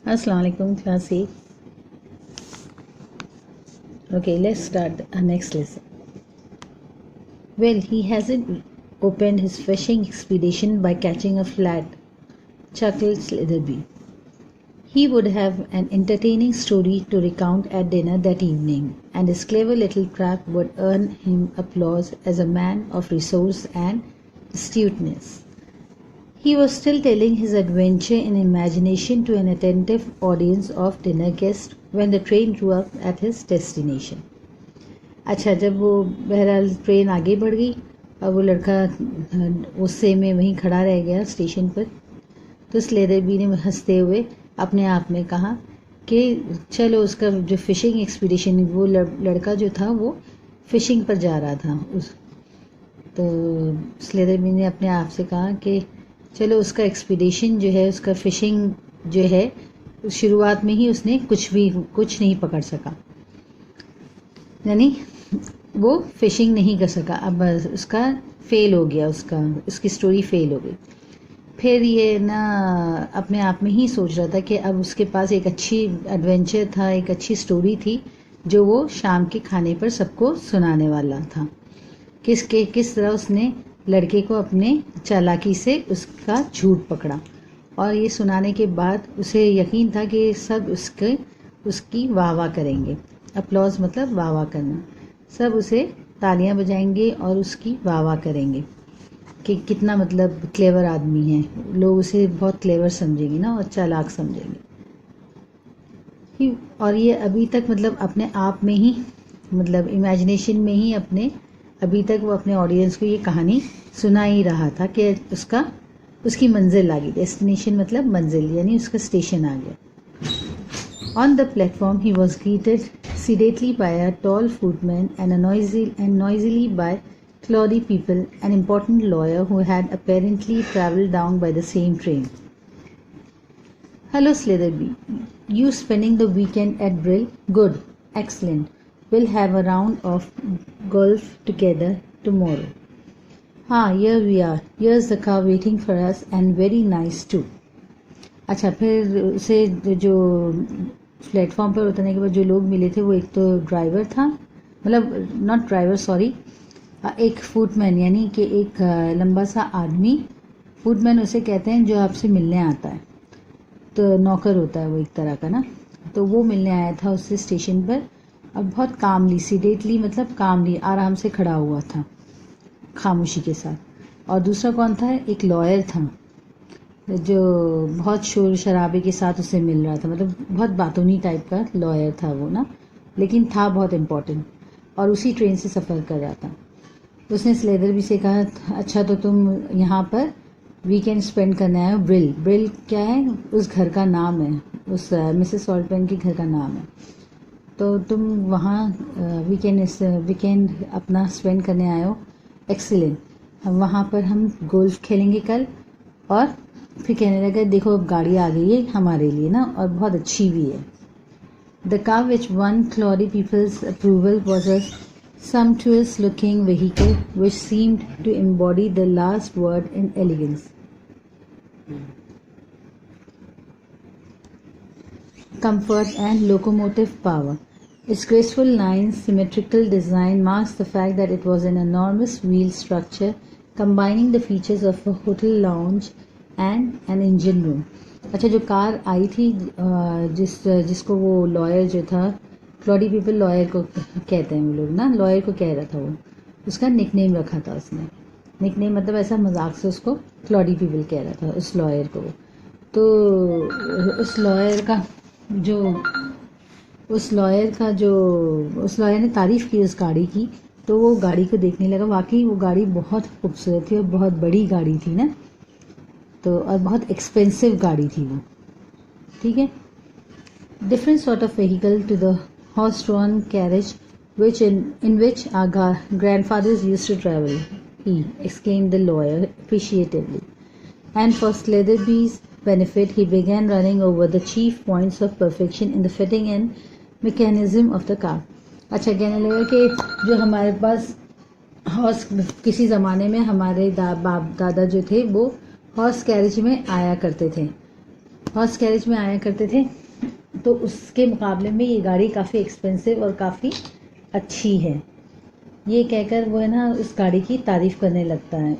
Assalamu alaikum, class 8. Okay, let's start our next lesson. Well, he hasn't opened his fishing expedition by catching a flat, chuckled Sliderby. He would have an entertaining story to recount at dinner that evening, and his clever little trap would earn him applause as a man of resource and astuteness. He was still telling his adventure in imagination to an attentive audience of dinner guests when the train drew up at his destination. अच्छा, जब वो बहरहाल train आगे बढ़ गई और वो लड़का गुस्से में वहीं खड़ा रह गया स्टेशन पर, तो स्लेदरबी ने हंसते हुए अपने आप में कहा कि चलो उसका जो फिशिंग एक्सपीडिशन, वो लड़का जो था वो फिशिंग पर जा रहा था तो स्लेदरबी ने अपने आप से कहा कि चलो उसका एक्सपीडिशन जो है, उसका फिशिंग जो है, शुरुआत में ही उसने कुछ नहीं पकड़ सका, यानी वो फिशिंग नहीं कर सका। अब उसका फेल हो गया, उसकी स्टोरी फेल हो गई। फिर ये ना अपने आप में ही सोच रहा था कि अब उसके पास एक अच्छी एडवेंचर था, एक अच्छी स्टोरी थी जो वो शाम के खाने पर सबको सुनाने वाला था। किस तरह उसने लड़के को अपने चालाकी से उसका झूठ पकड़ा, और ये सुनाने के बाद उसे यकीन था कि सब उसकी वाह करेंगे। अपलॉज मतलब वाह करना, सब उसे तालियां बजाएंगे और उसकी वाह करेंगे कि कितना मतलब क्लेवर आदमी है, लोग उसे बहुत क्लेवर समझेंगे ना और चालाक समझेंगे। और ये अभी तक मतलब अपने आप में ही, मतलब इमेजिनेशन में ही अभी तक वो अपने ऑडियंस को ये कहानी सुना ही रहा था कि उसकी मंजिल आ गई। डेस्टिनेशन मतलब मंजिल, यानी उसका स्टेशन आ गया। On the platform he was greeted sedately by a tall footman and noisily by cloudy people, an important lawyer who had apparently travelled down by the same train. Hello Sliderby, you spending the weekend at Brill? Good, excellent. We'll have a round of golf together tomorrow. Here we are. Here's the car waiting for us and very nice too. अच्छा, फिर उसे जो platform पर उतरने के बाद जो लोग मिले थे वो एक तो ड्राइवर था, मतलब नॉट ड्राइवर सॉरी, एक फूटमैन, यानी कि एक लंबा सा आदमी। फूटमैन उसे कहते हैं जो आपसे मिलने आता है, तो नौकर होता है वो एक तरह का ना। तो वो मिलने आया था उससे स्टेशन पर, अब बहुत कामली, सीडेटली मतलब कामली, आराम से खड़ा हुआ था खामोशी के साथ। और दूसरा कौन था? एक लॉयर था जो बहुत शोर शराबे के साथ उसे मिल रहा था, मतलब बहुत बातूनी टाइप का लॉयर था वो ना, लेकिन था बहुत इम्पोर्टेंट, और उसी ट्रेन से सफ़र कर रहा था। उसने स्लेदरबी से कहा, अच्छा तो तुम यहाँ पर वीकेंड स्पेंड करने आए हो ब्रिल। ब्रिल क्या है? उस घर का नाम है, उस मिसेस सॉल्टपेन के घर का नाम है। तो तुम वहाँ वीकेंड अपना स्पेंड करने आए हो, एक्सीलेंट। वहाँ पर हम गोल्फ खेलेंगे कल। और फिर कहने लगा, देखो अब गाड़ी आ गई है हमारे लिए ना, और बहुत अच्छी भी है। The car which won cloudy people's approval was a sumptuous looking vehicle which seemed to embody the last word in elegance. Comfort and locomotive power. Its graceful lines, symmetrical design marks the fact that it was an enormous wheel structure combining the features of a hotel lounge and an engine room. अच्छा, जो car आई थी जिसको वो lawyer जो था, Claude people lawyer को कहते हैं वो लोग ना, लॉयर को कह रहा था वो, उसका निकनेम रखा था उसने। निकनेम मतलब ऐसा मजाक से उसको क्लॉडी पीपल कह रहा था उस लॉयर को। तो उस लॉयर ने तारीफ़ की उस गाड़ी की, तो वो गाड़ी को देखने लगा। वाकई वो गाड़ी बहुत खूबसूरत थी और बहुत बड़ी गाड़ी थी ना, तो और बहुत एक्सपेंसिव गाड़ी थी वो, ठीक है। Different sort of vehicle to the horse-drawn carriage in which our grandfathers used to travel, exclaimed the lawyer appreciatively. And for Sliderby's benefit, he began running over the chief points of perfection in the fitting and mechanism of the car. अच्छा, कहने लगा कि जो हमारे पास horse, किसी ज़माने में हमारे बाप दादा जो थे वो हॉर्स कैरेज में आया करते थे, हॉर्स कैरेज में आया करते थे, तो उसके मुकाबले में ये गाड़ी काफ़ी एक्सपेंसिव और काफ़ी अच्छी है। ये कहकर वो है ना उस गाड़ी की तारीफ़ करने लगता है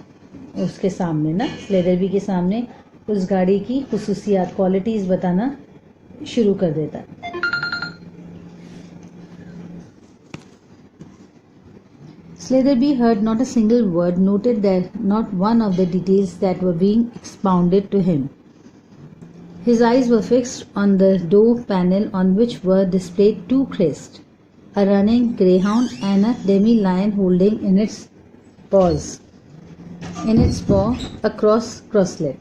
उसके सामने ना, स्लेदरबी के सामने उस गाड़ी की खुसूसियात क्वालिटीज़ बताना शुरू कर देता है। Slatherby heard not a single word, noted that not one of the details that were being expounded to him. His eyes were fixed on the door panel on which were displayed two crests, a running greyhound and a demi-lion holding in its paw a crosslet.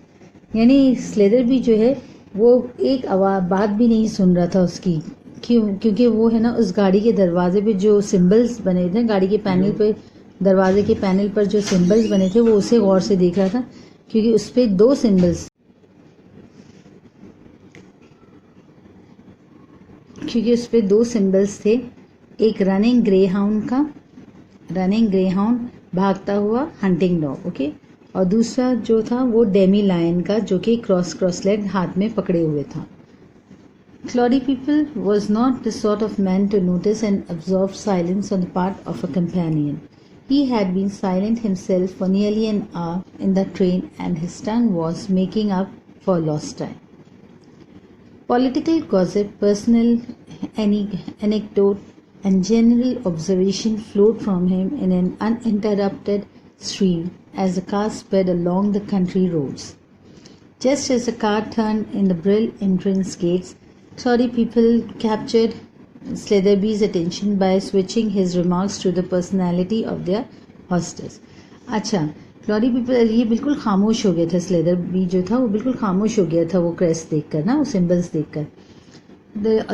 यानी स्लेदरबी जो है वो एक बात भी नहीं सुन रहा था उसकी, क्योंकि वो है ना उस गाड़ी के दरवाजे पे जो सिंबल्स बने थे, गाड़ी के पैनल पे, दरवाजे के पैनल पर जो सिंबल्स बने थे वो उसे गौर से देख रहा था, क्योंकि उस पे दो सिंबल्स थे। एक रनिंग ग्रेहाउंड भागता हुआ हंटिंग डॉग, ओके, और दूसरा जो था वो डेमी लायन का, जो कि क्रॉसलेट हाथ में पकड़े हुए था। Cloddy People was not the sort of man to notice and absorb silence on the part of a companion. He had been silent himself for nearly an hour in the train, and his tongue was making up for lost time. Political gossip, personal anecdote, and general observation flowed from him in an uninterrupted stream as the car sped along the country roads. Just as the car turned in the Brill entrance gates, Cloddy People captured Slatherby's attention by switching his remarks to the personality of their hostess. अच्छा, Cloddy People ये बिल्कुल खामोश हो गया था, स्लेदरबी जो था वो बिल्कुल खामोश हो गया था वो क्रेस्ट देखकर ना, वो सिंबल्स देखकर।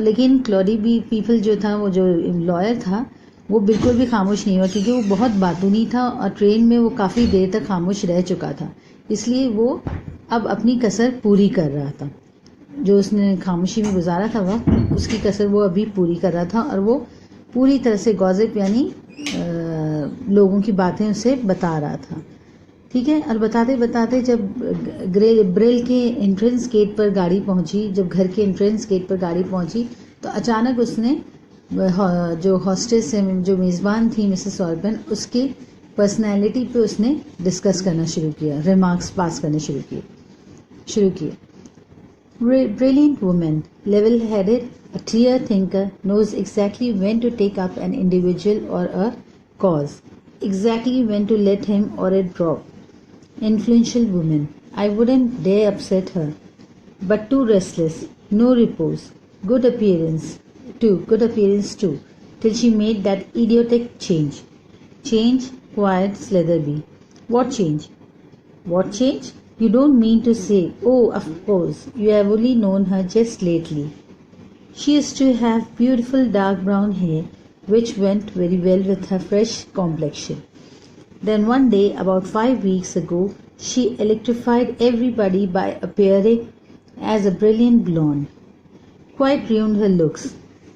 लेकिन क्लॉडी पीपल जो था, वो जो लॉयर था, वो बिल्कुल भी खामोश नहीं हुआ, क्योंकि वो बहुत बातूनी था और ट्रेन में वो काफ़ी देर तक खामोश रह चुका था, इसलिए वो अब अपनी कसर पूरी कर रहा था। जो उसने खामोशी में गुजारा था वह उसकी कसर वो अभी पूरी कर रहा था, और वो पूरी तरह से गॉसिप यानी लोगों की बातें उसे बता रहा था, ठीक है। और बताते बताते जब ब्रेल के एंट्रेंस गेट पर गाड़ी पहुंची, जब घर के एंट्रेंस गेट पर गाड़ी पहुंची, तो अचानक उसने जो हॉस्टेस है, जो मेज़बान थी मिसेस ऑर्बन, उसकी पर्सनैलिटी पे उसने डिस्कस करना शुरू किया, रिमार्क्स पास करने शुरू किए। Brilliant woman, level-headed, a clear thinker, knows exactly when to take up an individual or a cause, exactly when to let him or it drop. Influential woman, I wouldn't dare upset her, but too restless, no repose, good appearance too, till she made that idiotic change. Change? Quiet Slatherby. What change? What change? You don't mean to say, oh, of course, you have only known her just lately. She used to have beautiful dark brown hair, which went very well with her fresh complexion. Then one day, about 5 weeks ago, she electrified everybody by appearing as a brilliant blonde. Quite ruined her looks.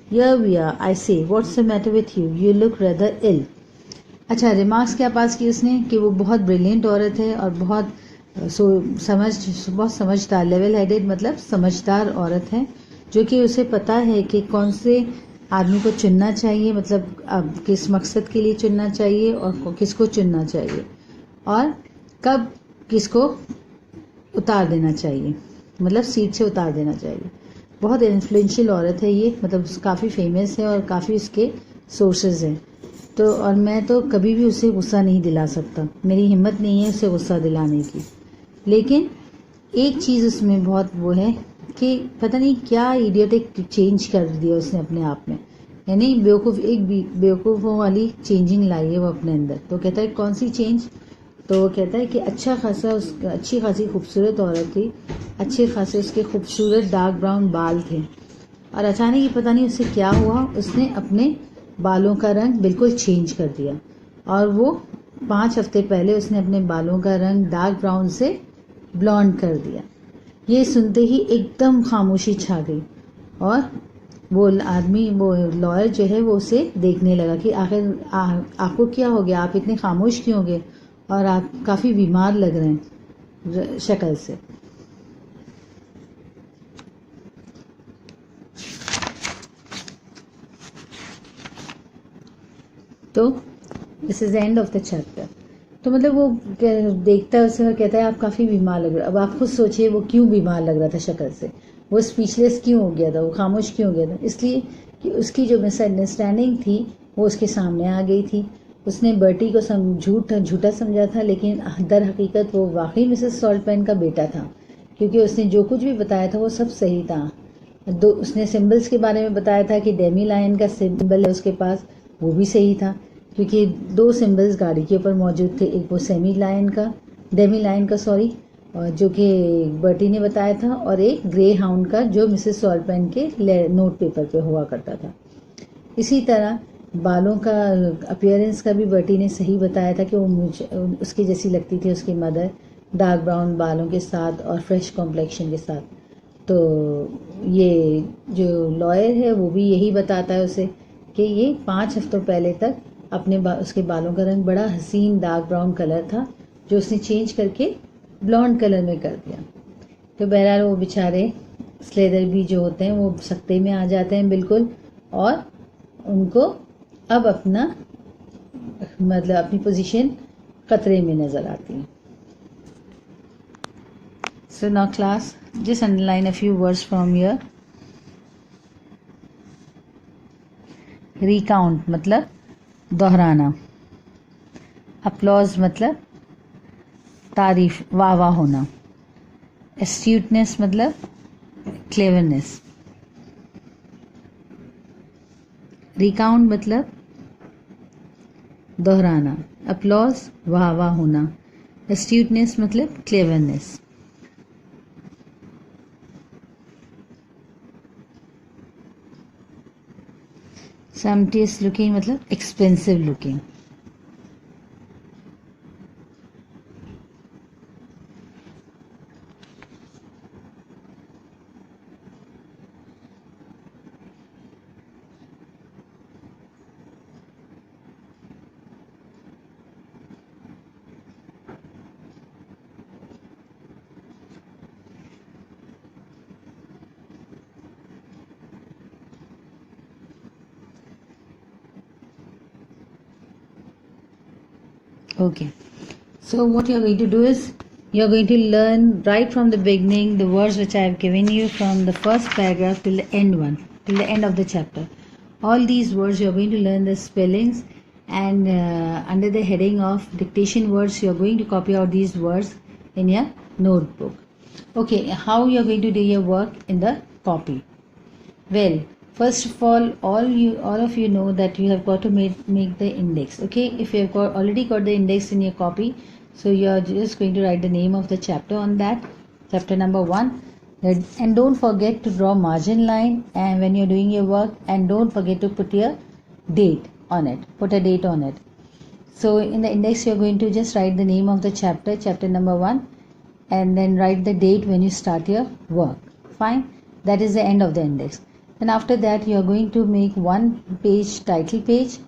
Here we are, I say, what's the matter with you? You look rather ill. अच्छा, remarks क्या पास की उसने कि वो बहुत brilliant औरत है और बहुत समझदार, लेवल हेडेड मतलब समझदार औरत है, जो कि उसे पता है कि कौन से आदमी को चुनना चाहिए, मतलब अब किस मकसद के लिए चुनना चाहिए और किसको चुनना चाहिए, और कब किसको उतार देना चाहिए, मतलब सीट से उतार देना चाहिए। बहुत इन्फ्लुएंशियल औरत है ये, मतलब काफ़ी फेमस है और काफ़ी उसके सोर्सेज हैं। तो और मैं तो कभी भी उसे गुस्सा नहीं दिला सकता, मेरी हिम्मत नहीं है उसे गुस्सा दिलाने की। लेकिन एक चीज़ उसमें बहुत वो है कि पता नहीं क्या इडियोटिक चेंज कर दिया उसने अपने आप में, यानी बेवकूफ़ों वाली चेंजिंग लाई है वो अपने अंदर। तो कहता है कौन सी चेंज? तो वो कहता है कि अच्छी खासी खूबसूरत औरत थी, अच्छे खासे उसके खूबसूरत डार्क ब्राउन बाल थे, और अचानक ही पता नहीं उससे क्या हुआ, उसने अपने बालों का रंग बिल्कुल चेंज कर दिया, और वो 5 हफ्ते पहले उसने अपने बालों का रंग डार्क ब्राउन से ब्लॉन्ड कर दिया। ये सुनते ही एकदम खामोशी छा गई, और वो लॉयर जो है वो उसे देखने लगा कि आखिर आपको क्या हो गया, आप इतने खामोश क्यों हो गए, और आप काफ़ी बीमार लग रहे हैं शक्ल से। तो this is the end of the chapter. तो मतलब वो देखता है उसे और कहता है आप काफ़ी बीमार लग रहे हो। अब आप खुद सोचिए वो क्यों बीमार लग रहा था शक्ल से, वो स्पीचलेस क्यों हो गया था, वो खामोश क्यों हो गया था? इसलिए कि उसकी जो मिसअंडरस्टैंडिंग थी वो उसके सामने आ गई थी। उसने बर्टी को झूठा समझा था, लेकिन दर हकीकत वो वाकई मिसेस सॉल्टपेन का बेटा था, क्योंकि उसने जो कुछ भी बताया था वो सब सही था। उसने सिंबल्स के बारे में बताया था कि डेमी लायन का सिंबल है उसके पास, वो भी सही था, क्योंकि 2 सिंबल्स गाड़ी के ऊपर मौजूद थे, एक वो डेमी लायन का सॉरी, जो कि बर्टी ने बताया था, और एक ग्रे हाउंड का जो मिसेस सॉल्टपेन के नोट पेपर पे हुआ करता था। इसी तरह बालों का अपीयरेंस का भी बर्टी ने सही बताया था कि वो उसकी जैसी लगती थी उसकी मदर, डार्क ब्राउन बालों के साथ और फ्रेश कॉम्प्लेक्शन के साथ। तो ये जो लॉयर है वो भी यही बताता है उसे कि ये 5 हफ्तों पहले तक उसके बालों का रंग बड़ा हसीन डार्क ब्राउन कलर था, जो उसने चेंज करके ब्लॉन्ड कलर में कर दिया। तो बहरहाल वो बेचारे स्लेदर भी जो होते हैं वो सख्ते में आ जाते हैं बिल्कुल, और उनको अब अपनी पोजीशन खतरे में नज़र आती है। So now class, just underline a few words from here. Recount मतलब दोहराना, applause मतलब तारीफ वाह वाह होना, astuteness मतलब cleverness, recount मतलब दोहराना, applause वाह वाह होना, astuteness मतलब cleverness। sumptuous looking मतलब expensive looking। Okay, so what you are going to do is you are going to learn right from the beginning the words which I have given you from the first paragraph till the end of the chapter. All these words you are going to learn the spellings, and under the heading of dictation words you are going to copy out these words in your notebook. Okay, how you are going to do your work in the copy? Well, first of all of you know that you have got to make the index. Okay, if you have already got the index in your copy, so you are just going to write the name of the chapter on that, chapter number 1, and don't forget to draw margin line and when you're doing your work, and don't forget to put a date on it. So in the index you are going to just write the name of the chapter number 1, and then write the date when you start your work. Fine, that is the end of the index. Then after that you are going to make one page title page,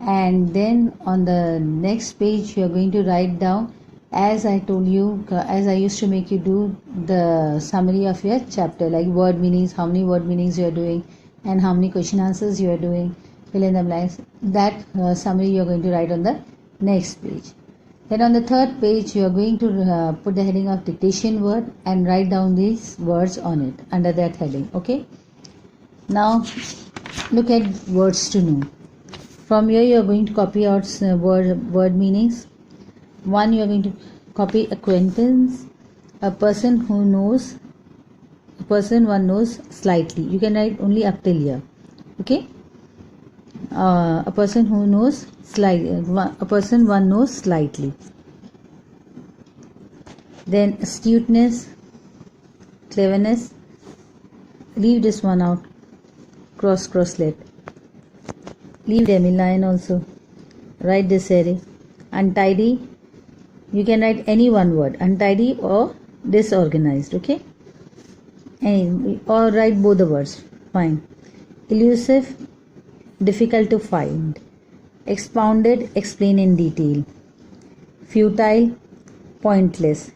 and then on the next page you are going to write down, as I told you, as I used to make you do the summary of your chapter, like word meanings, how many word meanings you are doing and how many question answers you are doing, fill in the blanks. That summary you are going to write on the next page. Then on the third page you are going to put the heading of dictation word and write down these words on it under that heading. Okay, now look at words to know. From here you are going to copy out word meanings. One, you are going to copy acquaintance, a person one knows slightly. You can write only up till here. Okay, a person who knows a person one knows slightly. Then astuteness, cleverness, leave this one out, crosslet, leave demi line also, write this area. Untidy, you can write any one word, untidy or disorganized. Okay, or write both the words, fine. Elusive, difficult to find. Expounded, explain in detail. Futile, pointless.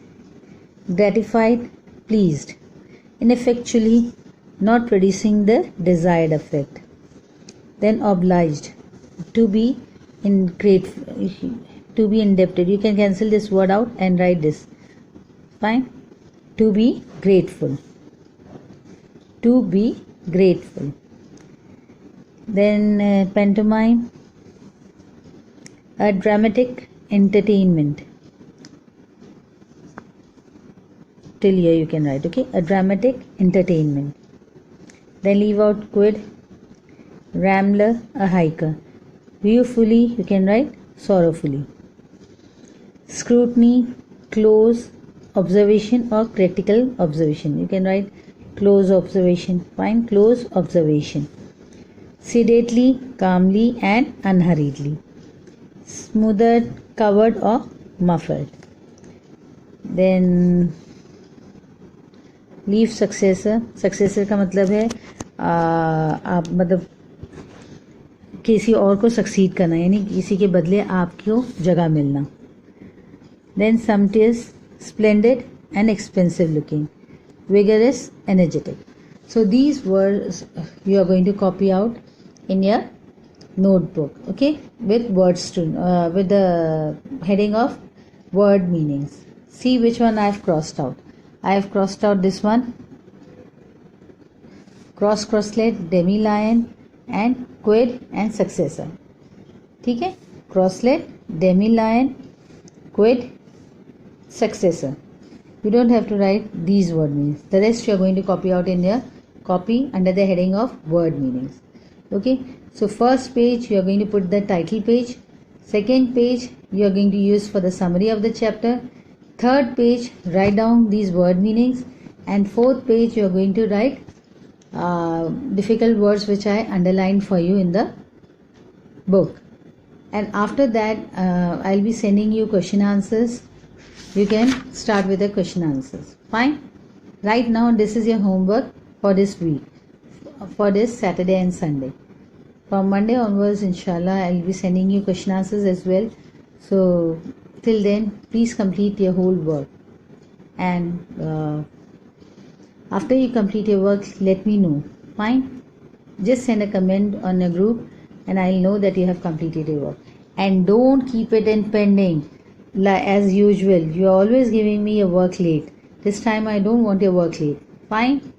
Gratified, pleased. Ineffectually, not producing the desired effect. Then obliged, to be in grateful, to be indebted. You can cancel this word out and write this. Fine. To be grateful. To be grateful. Then pantomime, a dramatic entertainment. Till here you can write, okay? A dramatic entertainment. Then leave out quid, rambler, a hiker. Viewfully, you can write sorrowfully. Scrutiny, close observation or critical observation. You can write close observation. Fine, close observation. Sedately, calmly and unhurriedly. Smothered, covered or muffled. Then leave successor का मतलब है आप मतलब किसी और को succeed करना, यानी किसी के बदले आपको जगह मिलना. Then sumptuous, splendid and expensive looking, vigorous, energetic. So these words you are going to copy out in your notebook, okay, with words to with the heading of word meanings. See which one I have crossed out. I have crossed out this one, crosslet, demi lion and quid and successor. ठीक है, crosslet, demi lion, quid, successor. You don't have to write these word meanings. The rest you are going to copy out in your copy under the heading of word meanings. Okay, so first page you are going to put the title page. Second page you are going to use for the summary of the chapter. Third page, write down these word meanings, and fourth page you are going to write difficult words which I underlined for you in the book. And after that I'll be sending you question answers. You can start with the question answers. Fine. Right now this is your homework for this week, for this Saturday and Sunday. From Monday onwards, inshallah, I'll be sending you question answers as well. So till then, please complete your whole work. And after you complete your work, let me know. Fine? Just send a comment on a group and I'll know that you have completed your work. And don't keep it in pending. As usual, you're always giving me your work late. This time I don't want your work late. Fine?